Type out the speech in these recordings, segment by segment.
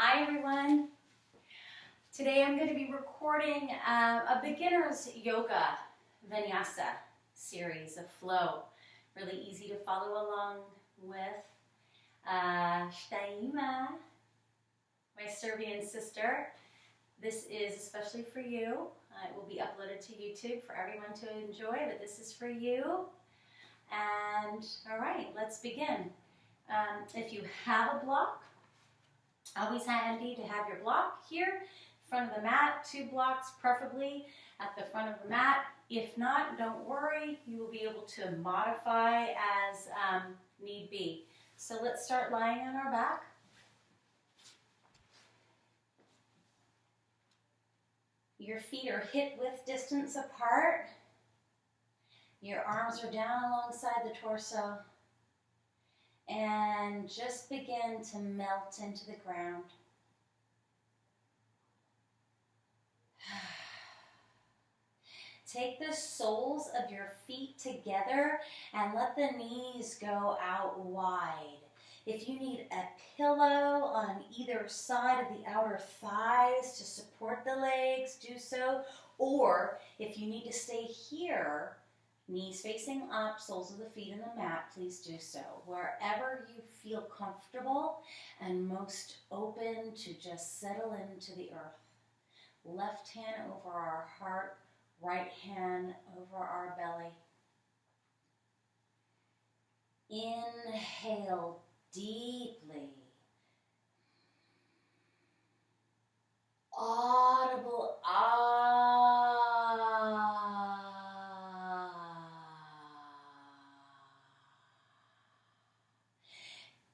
Hi everyone. Today I'm going to be recording a beginner's yoga Vinyasa series of flow. Really easy to follow along with. Shtaima, my Serbian sister. This is especially for you. It will be uploaded to YouTube for everyone to enjoy, but this is for you. And all right, let's begin. If you have a block, always handy to have your block here in front of the mat, 2 blocks preferably at the front of the mat. If not, don't worry, you will be able to modify as need be. So let's start lying on our back. Your feet are hip-width distance apart. Your arms are down alongside the torso. And just begin to melt into the ground. Take the soles of your feet together and let the knees go out wide. If you need a pillow on either side of the outer thighs to support the legs, do so. Or if you need to stay here, knees facing up, soles of the feet in the mat, please do so. Wherever you feel comfortable and most open to just settle into the earth. Left hand over our heart, right hand over our belly. Inhale deeply. Audible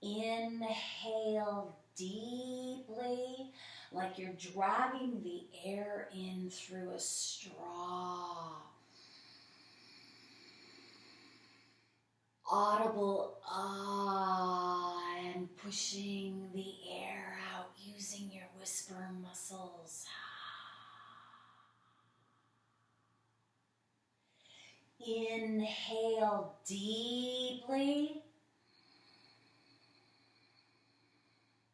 Inhale deeply, like you're dragging the air in through a straw. Audible and pushing the air out using your whisper muscles. Inhale deeply.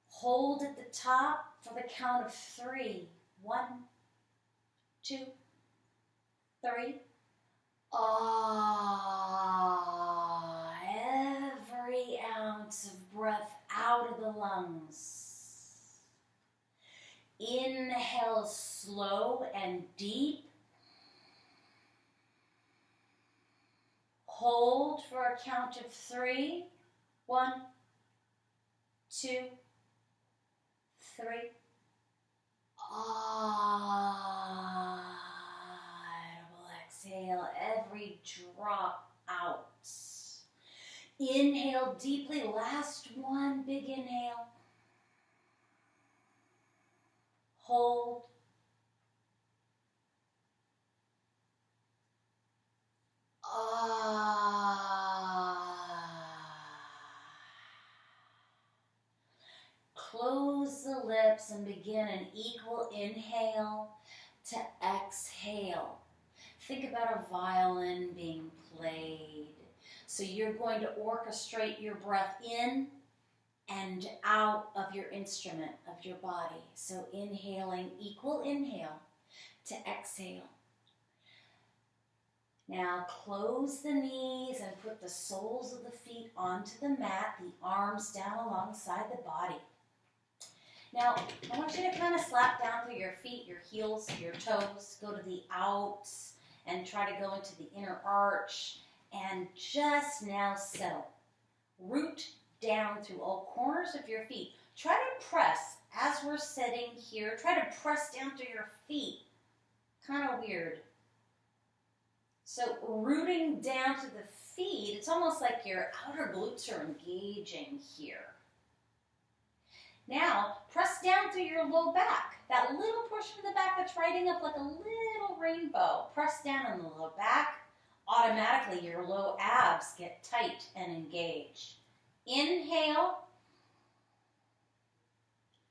Hold at the top for the count of 3. 1, 2, 3. Every ounce of breath out of the lungs. Inhale slow and deep. Hold for a count of 3. 1, 2, 3. Audible exhale, every drop out. Inhale deeply, last one, big inhale. Hold. Close the lips and begin an equal inhale to exhale. Think about a violin being played. So you're going to orchestrate your breath in and out of your instrument, of your body. So inhaling, equal inhale to exhale. Now close the knees and put the soles of the feet onto the mat, the arms down alongside the body. Now, I want you to kind of slap down through your feet, your heels, your toes, go to the outs, and try to go into the inner arch, and just now settle. Root down through all corners of your feet. Try to press, as we're sitting here, try to press down through your feet. Kind of weird. So rooting down to the feet, it's almost like your outer glutes are engaging here. Now, press down through your low back. That little portion of the back that's riding up like a little rainbow. Press down on the low back. Automatically, your low abs get tight and engage. Inhale.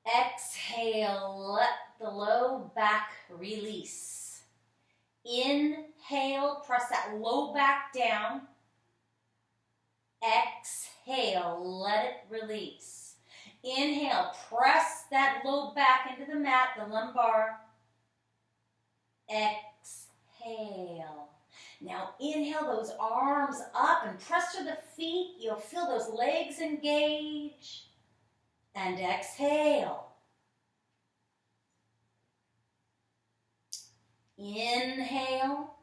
Exhale, let the low back release. Inhale, press that low back down. Exhale, let it release. Inhale, press that lobe back into the mat, the lumbar. Exhale. Now inhale those arms up and press to the feet. You'll feel those legs engage. And exhale. Inhale.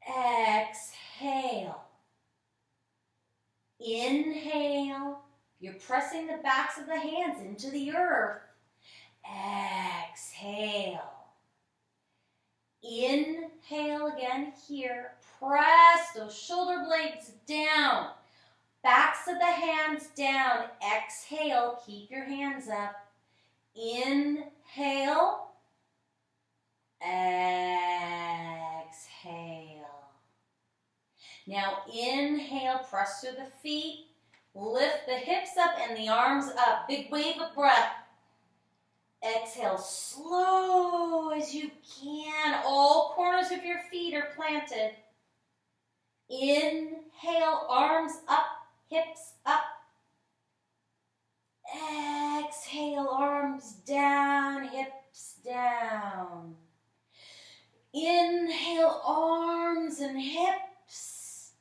Exhale. Inhale. You're pressing the backs of the hands into the earth. Exhale. Inhale again here. Press those shoulder blades down. Backs of the hands down. Exhale. Keep your hands up. Inhale. Exhale. Now inhale. Press through the feet. Lift the hips up and the arms up. Big wave of breath. Exhale, slow as you can. All corners of your feet are planted. Inhale, arms up, hips up. Exhale, arms down, hips down. Inhale, arms and hips.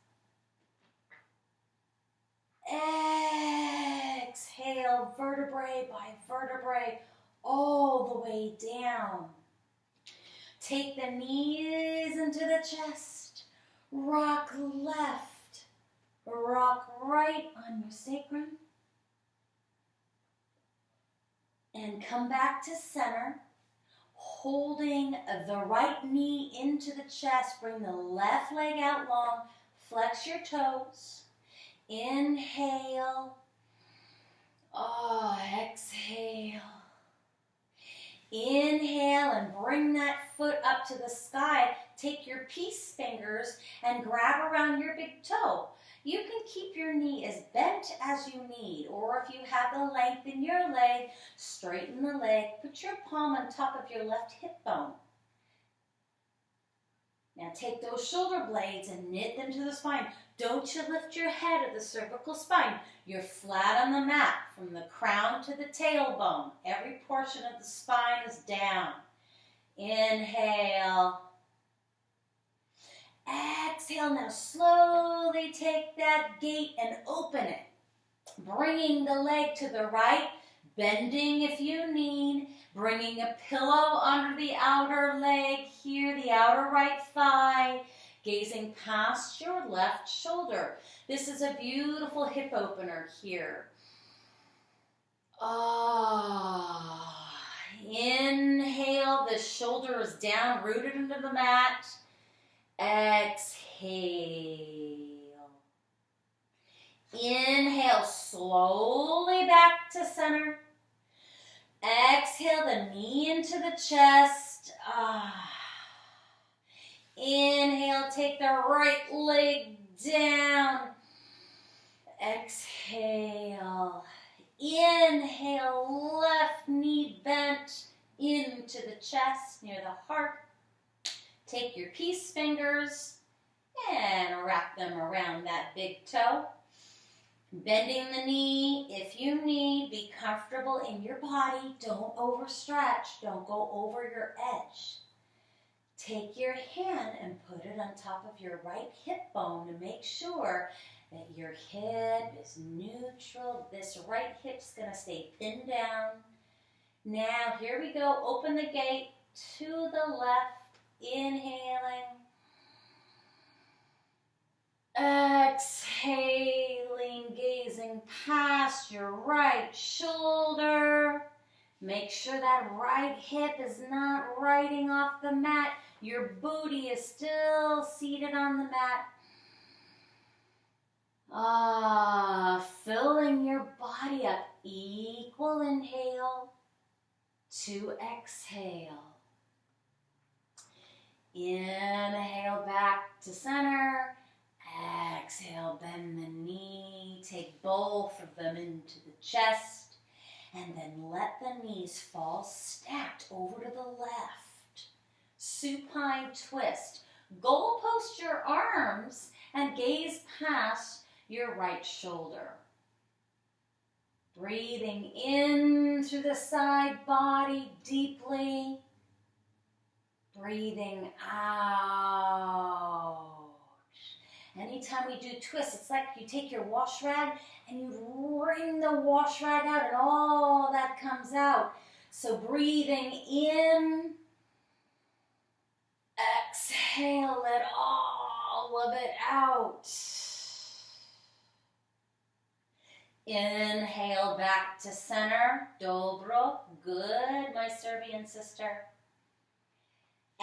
Exhale, vertebrae by vertebrae, all the way down. Take the knees into the chest. Rock left, rock right on your sacrum. And come back to center, holding the right knee into the chest. Bring the left leg out long. Flex your toes. Inhale. Exhale. Inhale and bring that foot up to the sky. Take your peace fingers and grab around your big toe. You can keep your knee as bent as you need, or if you have the length in your leg, straighten the leg. Put your palm on top of your left hip bone. Now take those shoulder blades and knit them to the spine. Don't you lift your head or the cervical spine. You're flat on the mat from the crown to the tailbone. Every portion of the spine is down. Inhale. Exhale. Now slowly take that gate and open it. Bringing the leg to the right. Bending if you need. Bringing a pillow under the outer leg here, the outer right thigh. Gazing past your left shoulder. This is a beautiful hip opener here. Inhale, the shoulder is down, rooted into the mat. Exhale. Inhale, slowly back to center. Exhale, the knee into the chest. Inhale, take the right leg down. Exhale. Inhale, left knee bent into the chest near the heart. Take your peace fingers and wrap them around that big toe. Bending the knee if you need. Be comfortable in your body. Don't overstretch. Don't go over your edge. Take your hand and put it on top of your right hip bone to make sure that your hip is neutral. This right hip's going to stay pinned down. Now, here we go. Open the gate to the left. Inhaling. Exhaling, gazing past your right shoulder. Make sure that right hip is not riding off the mat. Your booty is still seated on the mat. Filling your body up. Equal inhale to exhale. Inhale back to center. Exhale, bend the knee. Take both of them into the chest. And then let the knees fall stacked over to the left. Supine twist. Goalpost your arms and gaze past your right shoulder. Breathing in through the side body deeply. Breathing out. Anytime we do twists, it's like you take your wash rag and you wring the wash rag out and all that comes out. So breathing in, exhale, let all of it out. Inhale back to center, dobro, good, my Serbian sister.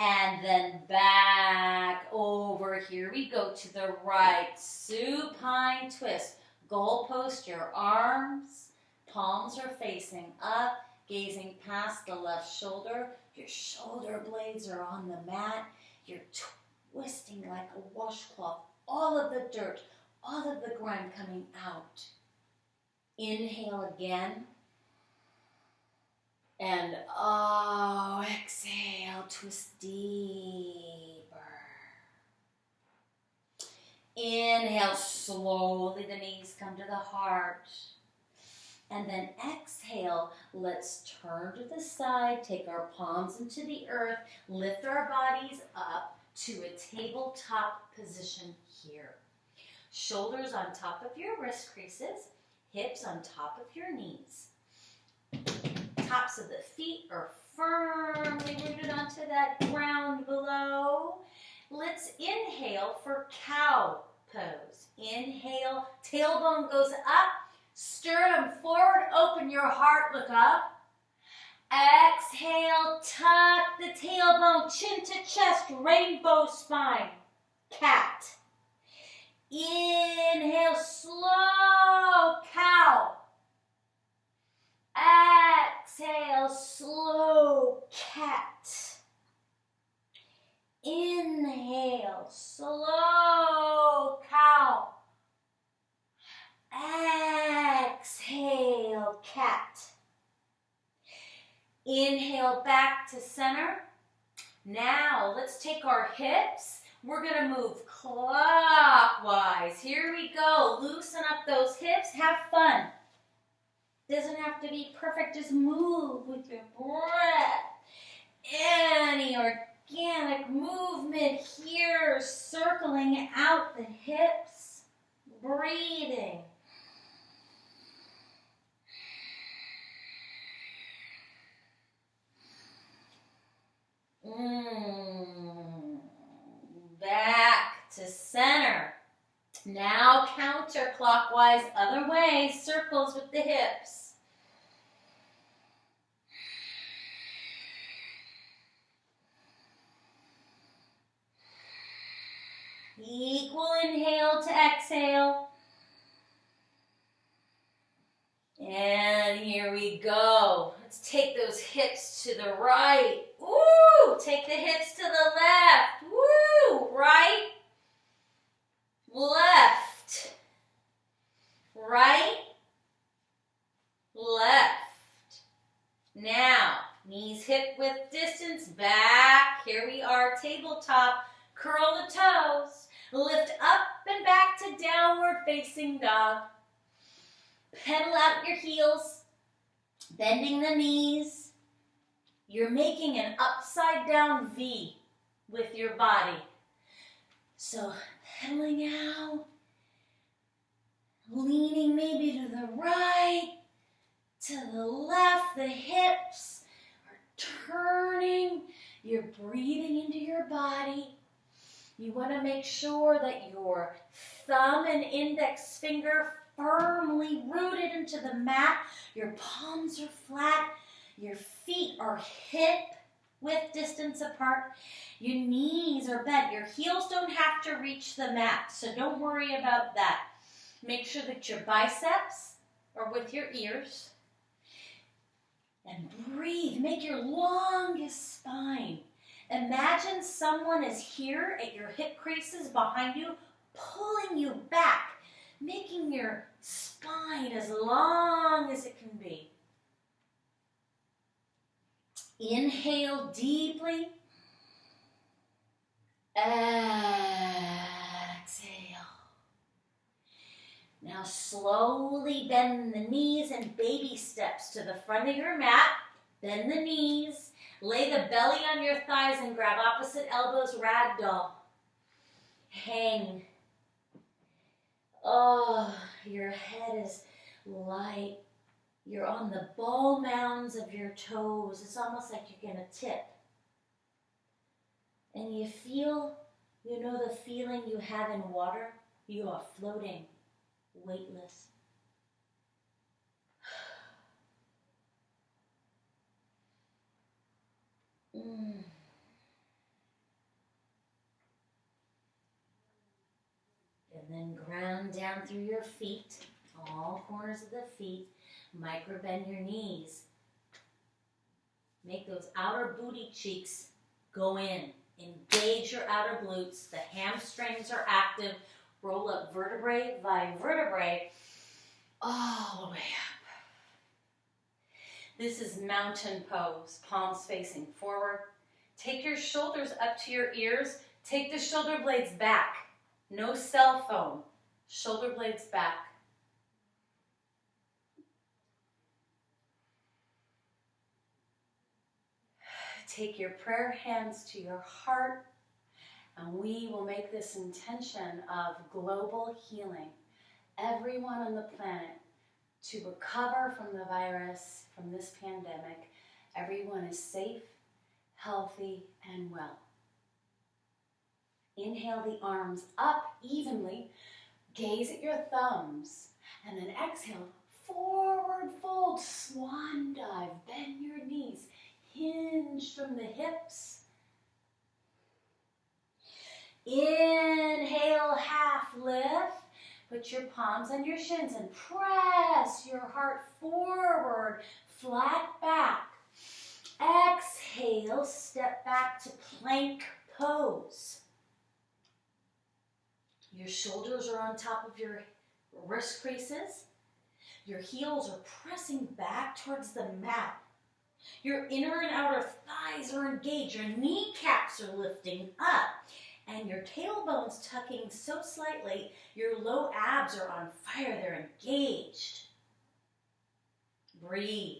And then back over, here we go to the right, supine twist. Goalpost your arms, palms are facing up, gazing past the left shoulder. Your shoulder blades are on the mat. You're twisting like a washcloth, all of the dirt, all of the grime coming out. Inhale again. And exhale, twist deeper. Inhale, slowly the knees come to the heart. And then exhale, let's turn to the side, take our palms into the earth, lift our bodies up to a tabletop position here. Shoulders on top of your wrist creases, hips on top of your knees. Tops of the feet are firmly rooted onto that ground below. Let's inhale for cow pose. Inhale, tailbone goes up, sternum forward, open your heart, look up. Exhale, tuck the tailbone, chin to chest, rainbow spine, cat. Inhale, slow cow. Exhale, slow cat. Inhale, slow cow. Exhale, cat. Inhale back to center. Now let's take our hips. We're going to move clockwise. Here we go. Loosen up those hips. Have fun. Doesn't have to be perfect. Just move with your breath. Any organic movement here, circling out the hips, breathing. Back to center. Now counterclockwise, other way, circles with the hips. Equal inhale to exhale. And here we go. Let's take those hips to the right. Woo! Take the hips to the left. Woo! Right. Left. Right. Left. Now, knees hip width distance back. Here we are, tabletop. Curl the toes. Lift up and back to downward facing dog. Pedal out your heels. Bending the knees. You're making an upside down V with your body. So pedaling out, leaning maybe to the right, to the left, the hips are turning. You're breathing into your body. You want to make sure that your thumb and index finger firmly rooted into the mat. Your palms are flat. Your feet are hip width distance apart. Your knees are bent. Your heels don't have to reach the mat, so don't worry about that. Make sure that your biceps are with your ears. And breathe. Make your longest spine. Imagine someone is here at your hip creases behind you, pulling you back, making your spine as long as it can be. Inhale deeply. Exhale. Now slowly bend the knees and baby steps to the front of your mat. Bend the knees. Lay the belly on your thighs and grab opposite elbows, ragdoll. Hang. Oh, your head is light. You're on the ball mounds of your toes. It's almost like you're going to tip. And you feel, you know the feeling you have in water? You are floating, weightless. And then ground down through your feet, all corners of the feet. Micro bend your knees. Make those outer booty cheeks go in. Engage your outer glutes. The hamstrings are active. Roll up vertebrae by vertebrae all the way up. This is mountain pose, palms facing forward. Take your shoulders up to your ears. Take the shoulder blades back. No cell phone. Shoulder blades back. Take your prayer hands to your heart, and we will make this intention of global healing. Everyone on the planet to recover from the virus, from this pandemic. Everyone is safe, healthy, and well. Inhale the arms up evenly. Gaze at your thumbs. And then exhale, forward fold, swan dive. Bend your knees. Hinge from the hips. Inhale, half lift. Put your palms on your shins and press your heart forward, flat back. Exhale, step back to plank pose. Your shoulders are on top of your wrist creases. Your heels are pressing back towards the mat. Your inner and outer thighs are engaged. Your kneecaps are lifting up. And your tailbone's tucking so slightly, your low abs are on fire. They're engaged. Breathe.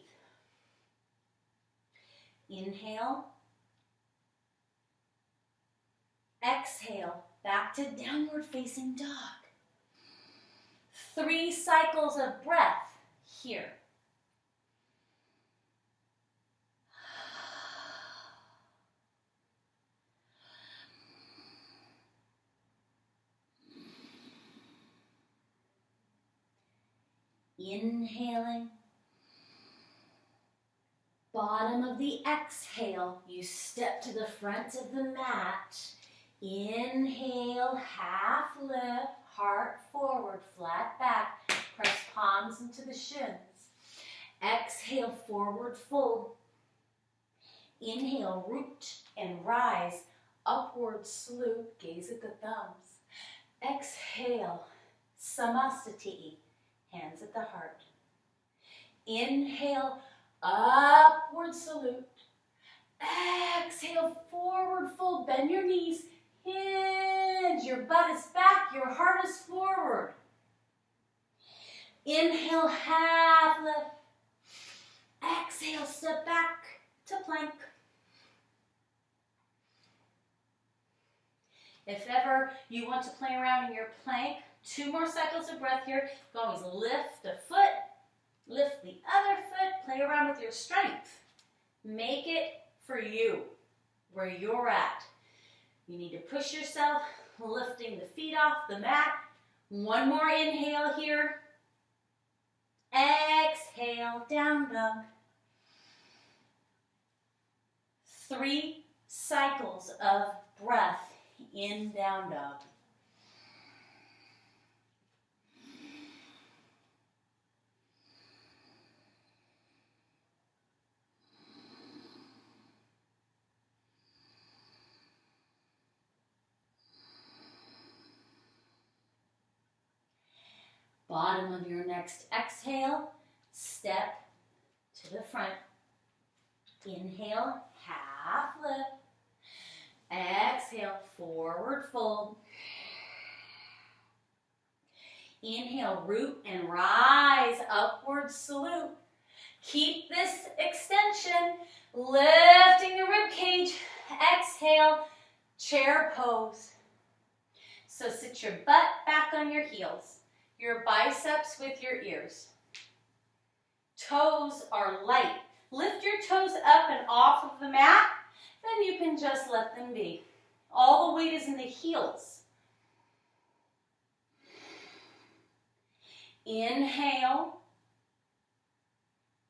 Inhale. Exhale. Back to downward facing dog. 3 cycles of breath here. Inhaling. Bottom of the exhale, you step to the front of the mat. Inhale, half lift, heart forward, flat back. Press palms into the shins. Exhale, forward fold. Inhale, root and rise. Upward salute, gaze at the thumbs. Exhale, samastiti. Hands at the heart. Inhale, upward salute. Exhale, forward fold. Bend your knees. Hinge. Your butt is back. Your heart is forward. Inhale, half lift. Exhale, step back to plank. If ever you want to play around in your plank, 2 more cycles of breath here. You always lift the foot, lift the other foot, play around with your strength. Make it for you, where you're at. You need to push yourself, lifting the feet off the mat. 1 more inhale here. Exhale, down dog. 3 cycles of breath in down dog. Bottom of your next exhale, step to the front. Inhale, half lift. Exhale, forward fold. Inhale, root and rise, upward salute. Keep this extension, lifting the rib cage. Exhale, chair pose. So sit your butt back on your heels, your biceps with your ears. Toes are light. Lift your toes up and off of the mat, then you can just let them be. All the weight is in the heels. Inhale.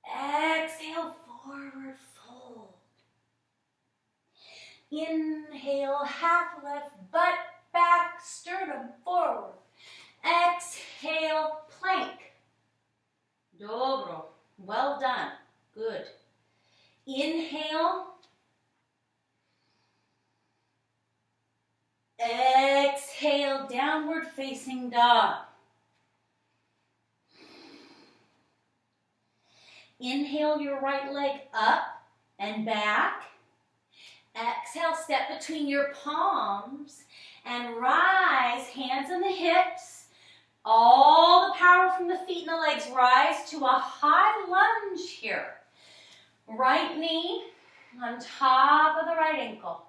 Exhale, forward fold. Inhale, half lift, butt back, sternum forward. Exhale, plank. Dobro. Well done. Good. Inhale. Exhale, downward facing dog. Inhale your right leg up and back. Exhale, step between your palms and rise, hands on the hips. All the power from the feet and the legs. Rise to a high lunge here. Right knee on top of the right ankle.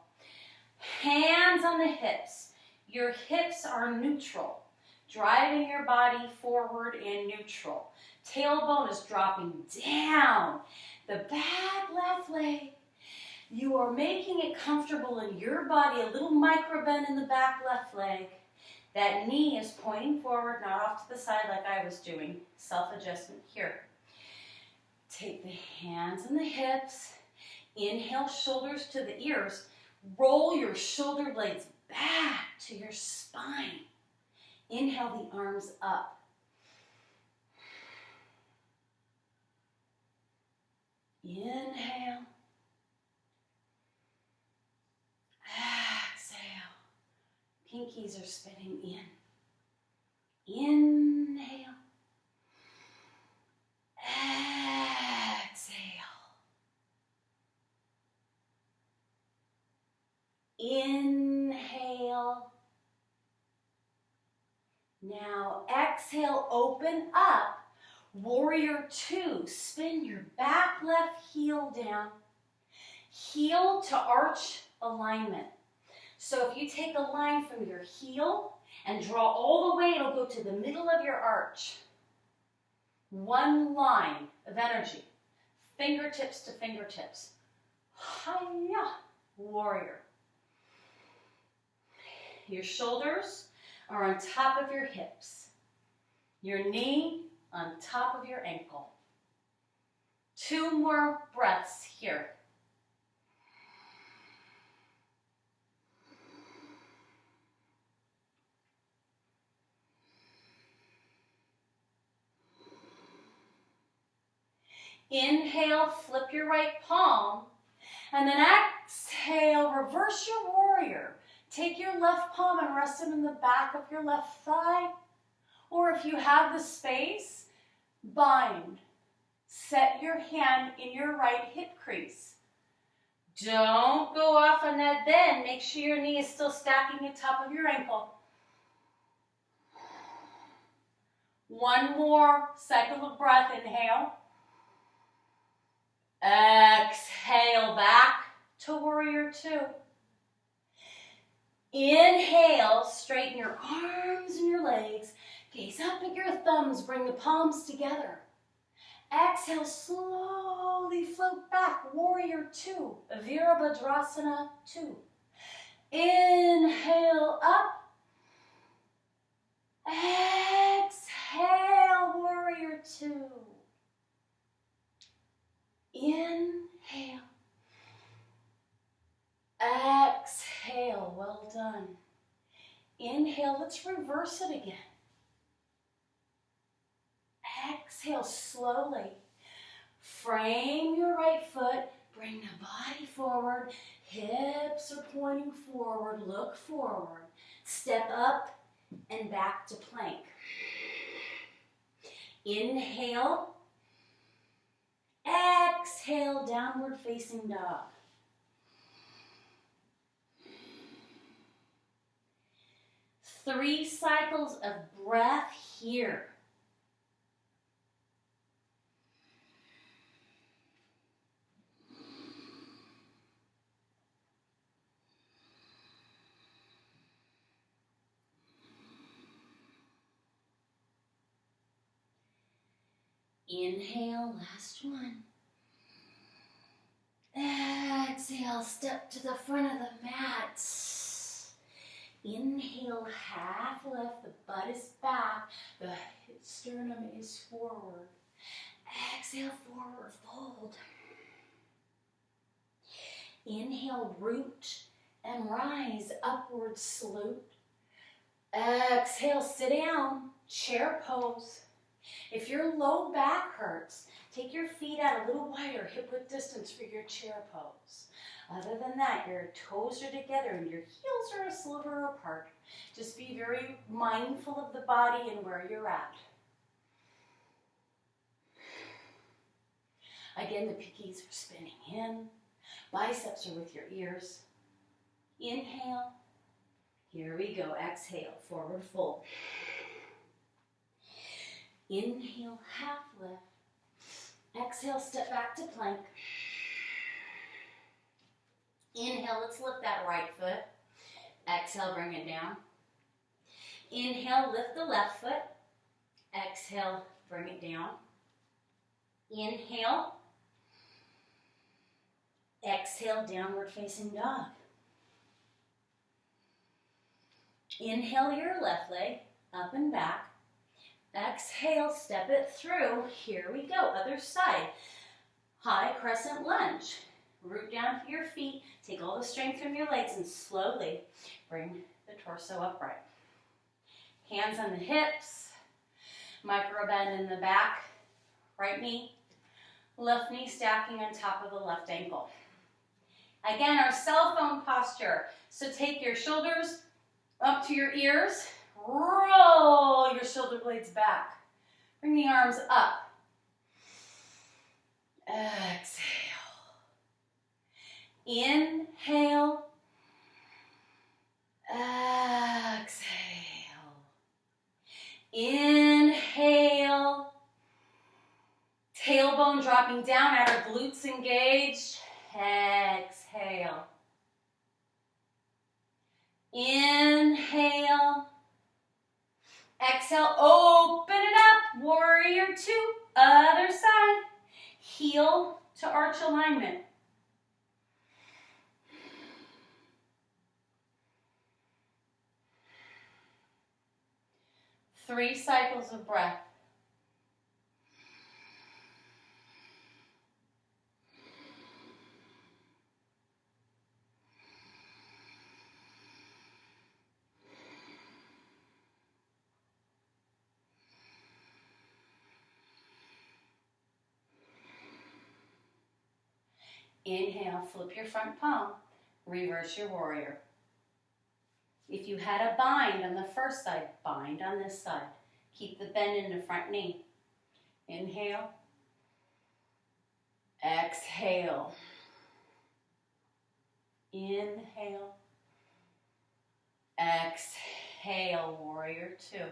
Hands on the hips. Your hips are neutral, driving your body forward in neutral. Tailbone is dropping down. The back left leg. You are making it comfortable in your body, a little micro bend in the back left leg. That knee is pointing forward, not off to the side like I was doing. Self-adjustment here. Take the hands on the hips. Inhale, shoulders to the ears. Roll your shoulder blades back to your spine. Inhale the arms up. Inhale. Exhale. Pinkies are spinning in. Inhale. Exhale. Inhale. Now exhale, open up. Warrior two, spin your back left heel down. Heel to arch alignment. So if you take a line from your heel and draw all the way, it'll go to the middle of your arch. One line of energy. Fingertips to fingertips. Hiya, warrior. Your shoulders are on top of your hips. Your knee on top of your ankle. 2 more breaths here. Inhale, flip your right palm, and then exhale, reverse your warrior. Take your left palm and rest it in the back of your left thigh, or if you have the space, bind. Set your hand in your right hip crease. Don't go off on that bend. Make sure your knee is still stacking at top of your ankle. 1 more cycle of breath. Inhale. Exhale, back to warrior two. Inhale, straighten your arms and your legs. Gaze up at your thumbs, bring the palms together. Exhale, slowly float back, warrior two, Virabhadrasana 2. Inhale, up. Exhale, warrior two. Inhale. Exhale, well done. Inhale, let's reverse it again. Exhale slowly. Frame your right foot, bring the body forward, hips are pointing forward, look forward. Step up and back to plank. Inhale. Exhale, downward facing dog. 3 cycles of breath here. Inhale, last one. Exhale, step to the front of the mat. Inhale, half lift, the butt is back, the sternum is forward. Exhale, forward fold. Inhale, root and rise, upward salute. Exhale, sit down, chair pose. If your low back hurts, take your feet out a little wider, hip-width distance for your chair pose. Other than that, your toes are together and your heels are a sliver apart. Just be very mindful of the body and where you're at. Again, the pinkies are spinning in. Biceps are with your ears. Inhale. Here we go. Exhale, forward fold. Inhale, half lift. Exhale, step back to plank. Inhale, let's lift that right foot. Exhale, bring it down. Inhale, lift the left foot. Exhale, bring it down. Inhale. Exhale, downward facing dog. Inhale your left leg, up and back. Exhale, step it through. Here we go, other side. High crescent lunge. Root down to your feet. Take all the strength from your legs and slowly bring the torso upright. Hands on the hips. Micro bend in the back. Right knee. Left knee stacking on top of the left ankle. Again, our cell phone posture. So take your shoulders up to your ears. Roll your shoulder blades back. Bring the arms up. Exhale. Inhale. Exhale. Inhale. Tailbone dropping down, outer glutes engaged. Exhale. Inhale. Exhale, open it up. Warrior 2, other side. Heel to arch alignment. Three cycles of breath. Inhale, flip your front palm, reverse your warrior. If you had a bind on the first side, bind on this side. Keep the bend in the front knee. Inhale. Exhale. Inhale. Exhale, warrior 2.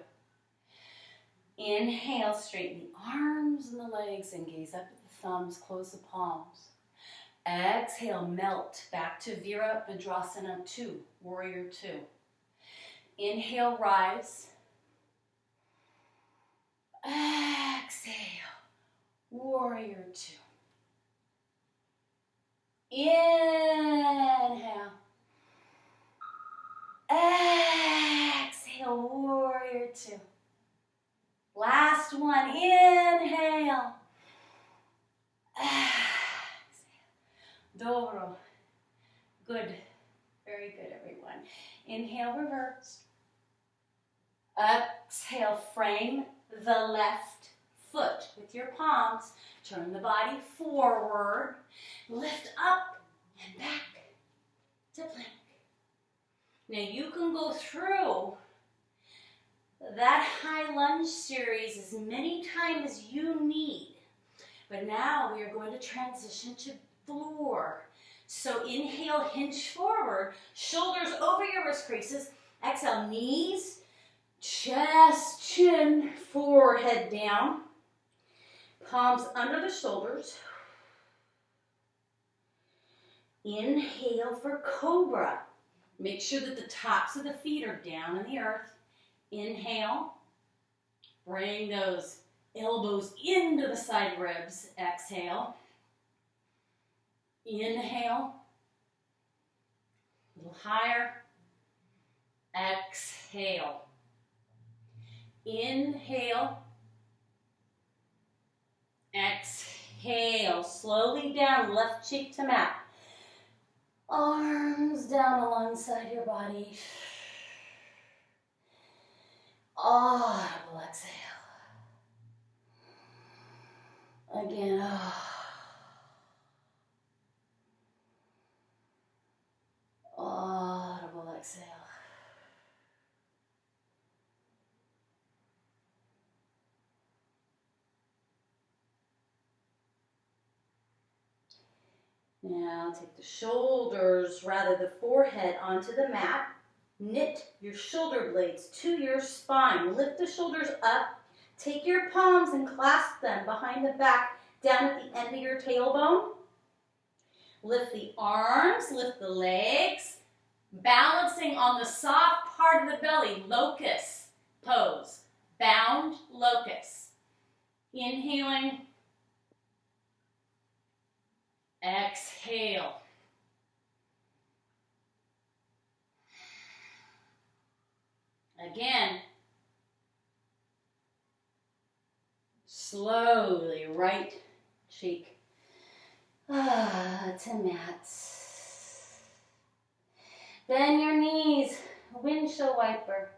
Inhale, straighten the arms and the legs and gaze up at the thumbs, close the palms. Exhale, melt back to Virabhadrasana 2, warrior 2. Inhale, rise. Exhale, warrior 2. Inhale. Exhale, warrior 2. Last one, inhale. Dobro. Good. Very good, everyone. Inhale, reverse. Exhale, frame the left foot with your palms. Turn the body forward. Lift up and back to plank. Now you can go through that high lunge series as many times as you need. But now we are going to transition to floor. So inhale, hinge forward, shoulders over your wrist creases. Exhale, knees Chest, chin, forehead down. Palms under the shoulders. Inhale for cobra. Make sure that the tops of the feet are down in the earth. Inhale. Bring those elbows into the side ribs. Exhale. Inhale. A little higher. Exhale. Inhale. Exhale. Slowly down, left cheek to mat. Arms down alongside your body. Audible exhale. Again. Audible exhale. Now take the shoulders, rather the forehead, onto the mat. Knit your shoulder blades to your spine. Lift the shoulders up. Take your palms and clasp them behind the back, down at the end of your tailbone. Lift the arms, lift the legs, balancing on the soft part of the belly, locust pose, bound locust. Inhaling. Exhale. Again. Slowly, right cheek to mat. Bend your knees, windshield wiper.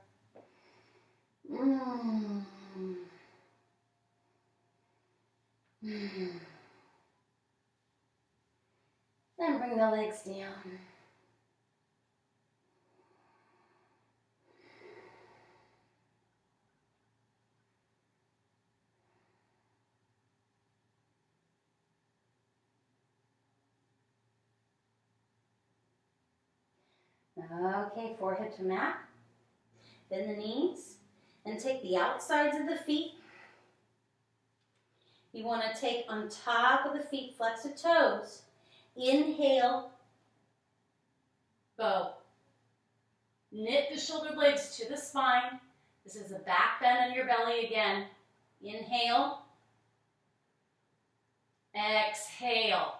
Then bring the legs down. Okay, forehead to mat. Bend the knees and take the outsides of the feet. You want to take on top of the feet, flex the toes. Inhale, bow. Knit the shoulder blades to the spine. This is a back bend in your belly again. Inhale. Exhale.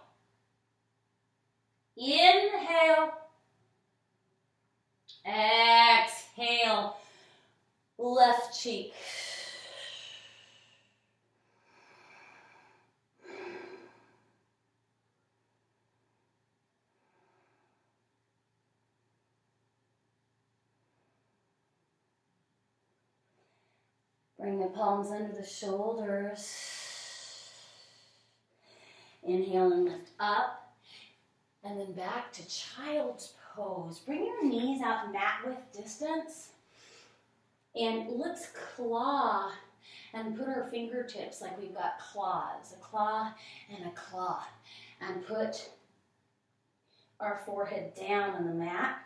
Inhale. Exhale. Left cheek. Bring the palms under the shoulders. Inhale and lift up. And then back to child's pose. Bring your knees out mat width distance. And let's claw and put our fingertips like we've got claws. A claw and a claw. And put our forehead down on the mat.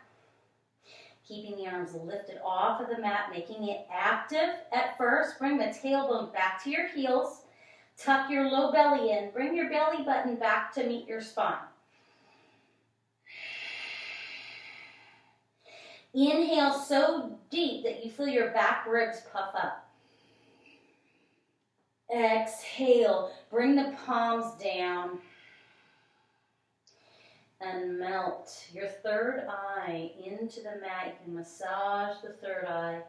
Keeping the arms lifted off of the mat, making it active at first. Bring the tailbone back to your heels. Tuck your low belly in. Bring your belly button back to meet your spine. Inhale so deep that you feel your back ribs puff up. Exhale. Bring the palms down. And melt your third eye into the mat. You can massage the third eye.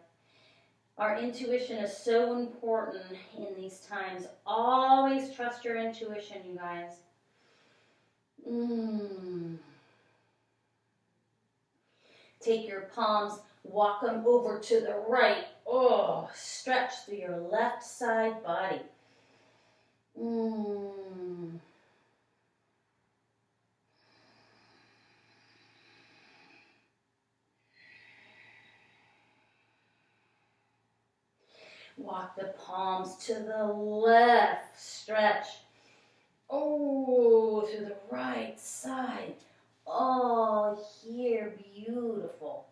Our intuition is so important in these times. Always trust your intuition, you guys. Take your palms, walk them over to the right. Oh, stretch through your left side body. Walk the palms to the left, stretch. Oh, to the right side. Oh, here, beautiful.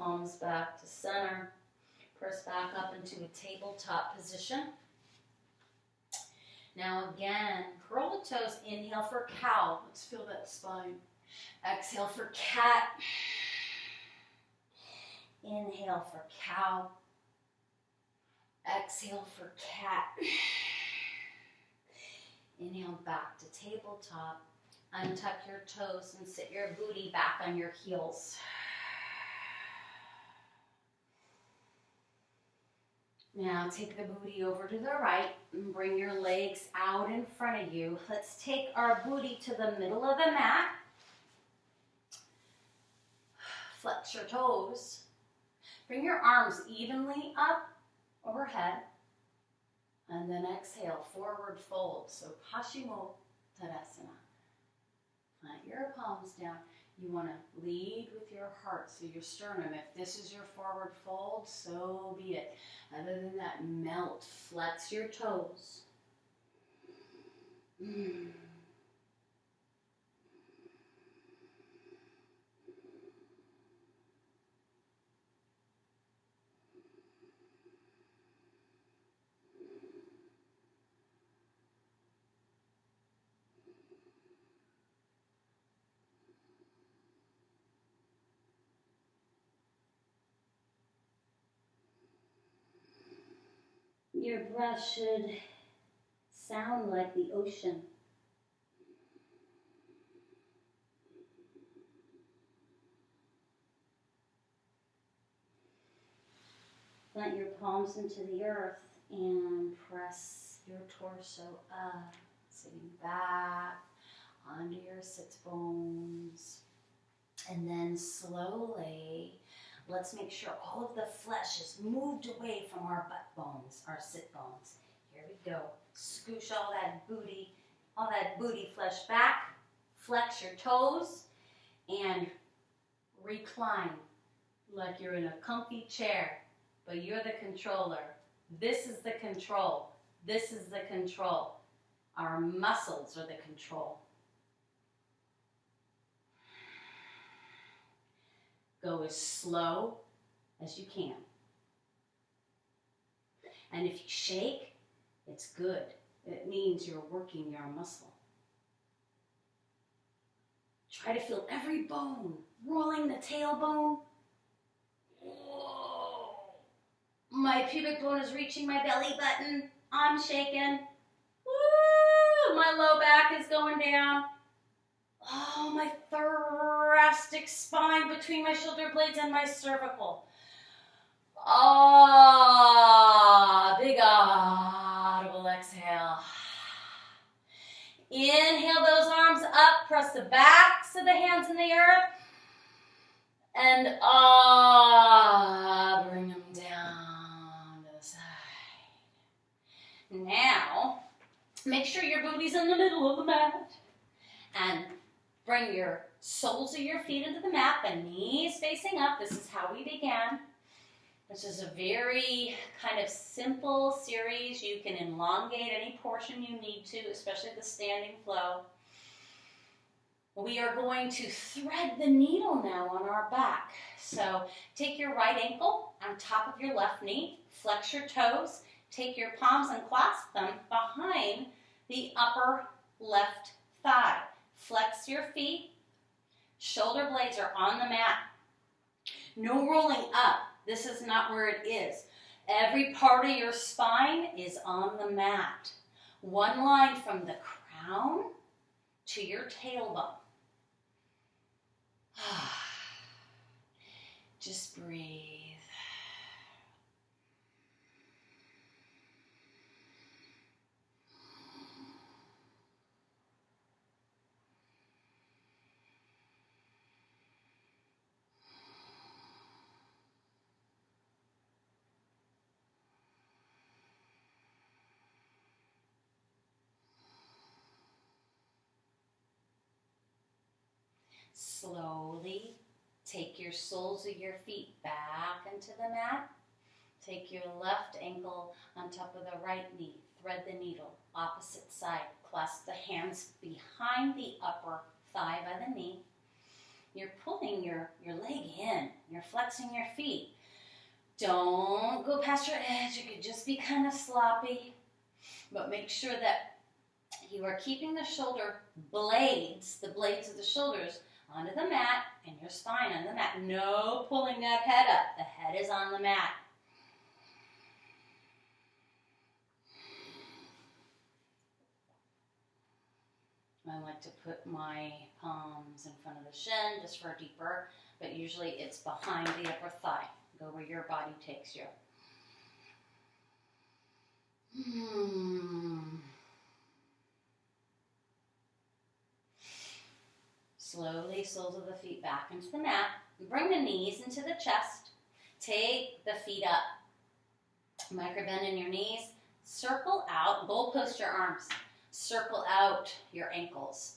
palms back to center. Press back up into a tabletop position. Now again, curl the toes. Inhale for cow. Let's feel that spine. Exhale for cat. Inhale for cow. Exhale for cat. Inhale back to tabletop. Untuck your toes and sit your booty back on your heels. Now take the booty over to the right and bring your legs out in front of you. Let's take our booty to the middle of the mat. Flex your toes. Bring your arms evenly up overhead. And then exhale, forward fold. So Paschimottanasana. Plant your palms down. You want to lead with your heart, so your sternum. If this is your forward fold, so be it. Other than that, melt. Flex your toes. Your breath should sound like the ocean. Plant your palms into the earth and press your torso up, sitting back onto your sits bones. And then slowly, let's make sure all of the flesh is moved away from our butt bones, our sit bones. Here we go. Scoosh all that booty flesh back. Flex your toes and recline like you're in a comfy chair, but you're the controller. This is the control. This is the control. Our muscles are the control. Go as slow as you can. And if you shake, it's good. It means you're working your muscle. Try to feel every bone, rolling the tailbone. Whoa. My pubic bone is reaching my belly button. I'm shaking. Woo. My low back is going down. Oh, my thoracic spine between my shoulder blades and my cervical. Ah, big audible exhale. Inhale those arms up, press the backs of the hands in the earth. And bring them down to the side. Now, make sure your booty's in the middle of the mat. And bring your soles of your feet into the mat, the knees facing up. This is how we began. This is a very kind of simple series. You can elongate any portion you need to, especially the standing flow. We are going to thread the needle now on our back. So take your right ankle on top of your left knee, flex your toes, take your palms and clasp them behind the upper left thigh. Flex your feet, shoulder blades are on the mat. No rolling up. This is not where it is. Every part of your spine is on the mat. One line from the crown to your tailbone. Just breathe. Slowly take your soles of your feet back into the mat. Take your left ankle on top of the right knee. Thread the needle, opposite side. Clasp the hands behind the upper thigh by the knee. you're pulling your leg in. You're flexing your feet. Don't go past your edge. It could just be kind of sloppy. But make sure that you are keeping the shoulder blades, the blades of the shoulders, onto the mat and your spine on the mat. No pulling that head up. The head is on the mat. I like to put my palms in front of the shin just for deeper, but usually it's behind the upper thigh. Go where your body takes you. Slowly, soles of the feet back into the mat. Bring the knees into the chest. Take the feet up. Micro bend in your knees. Circle out. Goal post your arms. Circle out your ankles.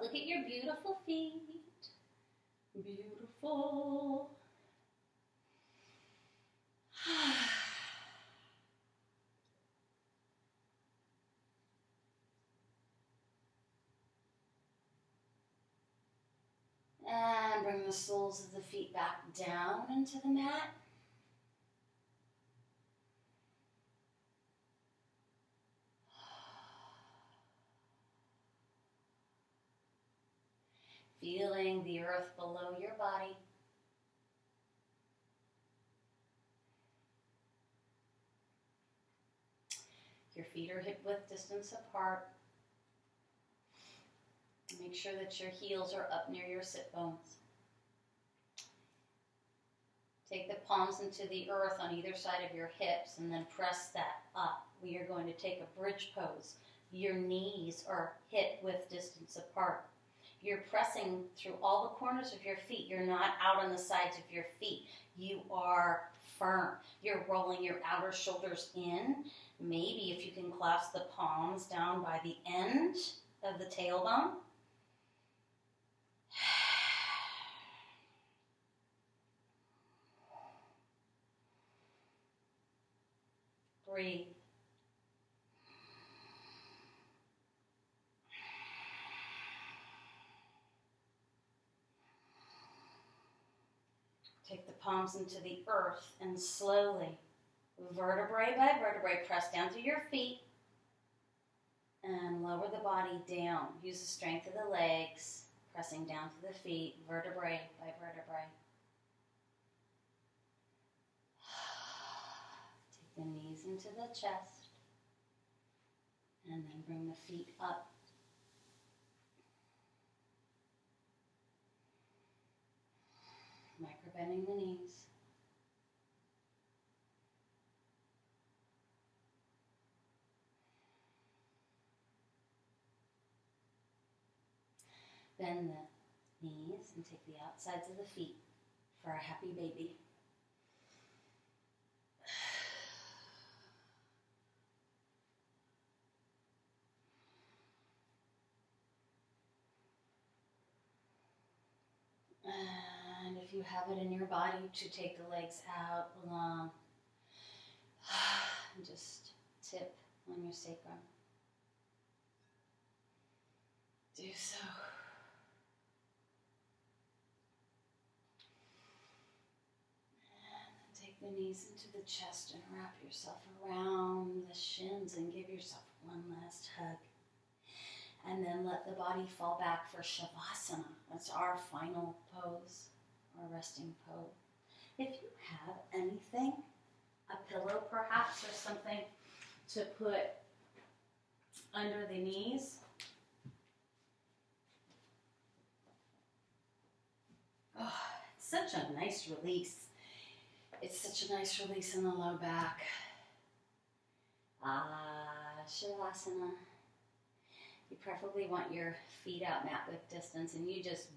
Look at your beautiful feet. Beautiful. And bring the soles of the feet back down into the mat. Feeling the earth below your body. Your feet are hip width distance apart. Make sure that your heels are up near your sit bones. Take the palms into the earth on either side of your hips and then press that up. We are going to take a bridge pose. Your knees are hip width distance apart. You're pressing through all the corners of your feet. You're not out on the sides of your feet. You are firm. You're rolling your outer shoulders in. Maybe if you can clasp the palms down by the end of the tailbone. Breathe. Take the palms into the earth and slowly, vertebrae by vertebrae, press down through your feet and lower the body down. Use the strength of the legs, pressing down to the feet, vertebrae by vertebrae. Take the knees into the chest and then bring the feet up. Micro bending the knees. Bend the knees and take the outsides of the feet for a happy baby. And if you have it in your body to take the legs out long, and just tip on your sacrum. Do so. And then take the knees into the chest and wrap yourself around the shins and give yourself one last hug. And then let the body fall back for Shavasana. That's our final pose, our resting pose. If you have anything, a pillow perhaps or something to put under the knees. Oh, it's such a nice release. It's such a nice release in the low back. Shavasana. You preferably want your feet out mat width distance and you just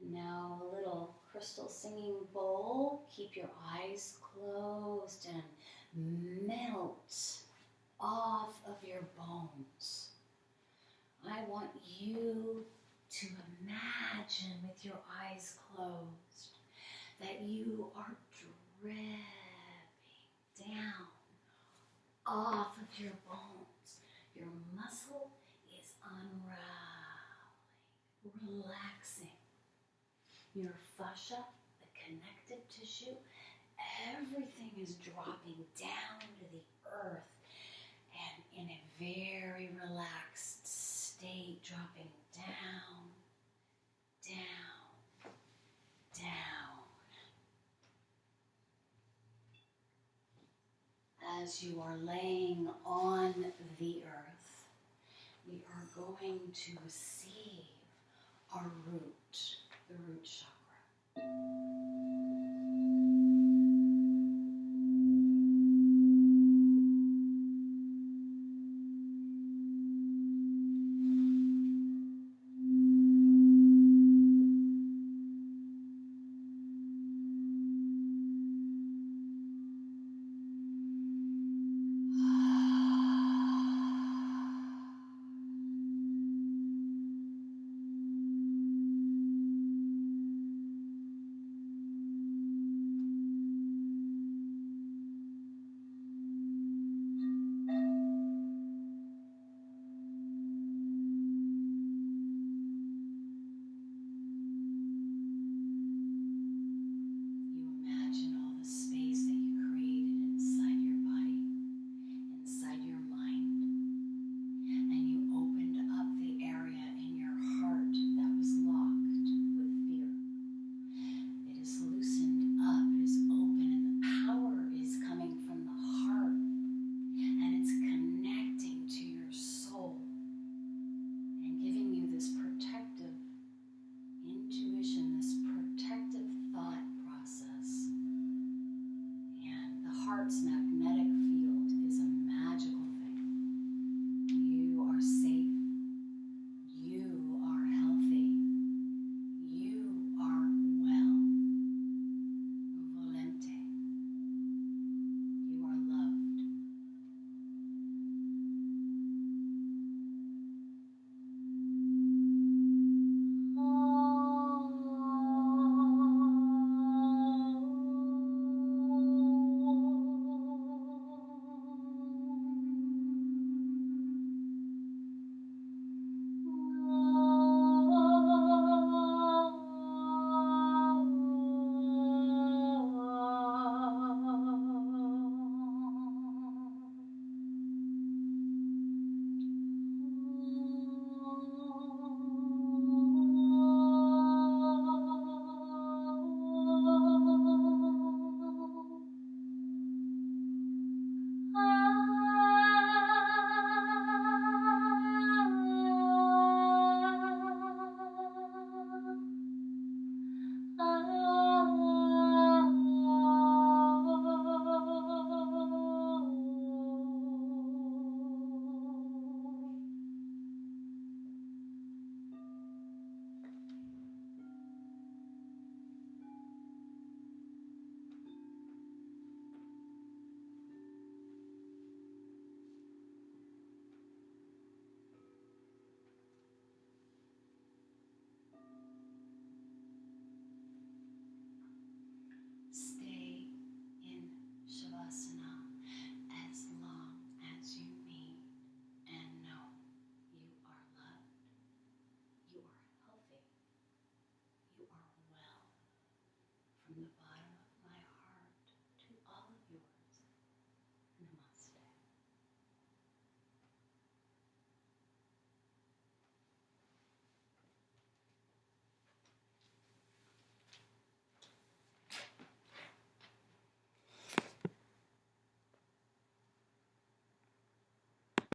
Now a little crystal singing bowl. Keep your eyes closed and melt off of your bones. I want you to imagine with your eyes closed that you are dripping down, off of your bones. Your muscle is unraveling, relaxing. Your fascia, the connective tissue, everything is dropping down to the earth and in a very relaxed state, dropping down, down, down. As you are laying on the earth, we are going to receive our root, the root chakra.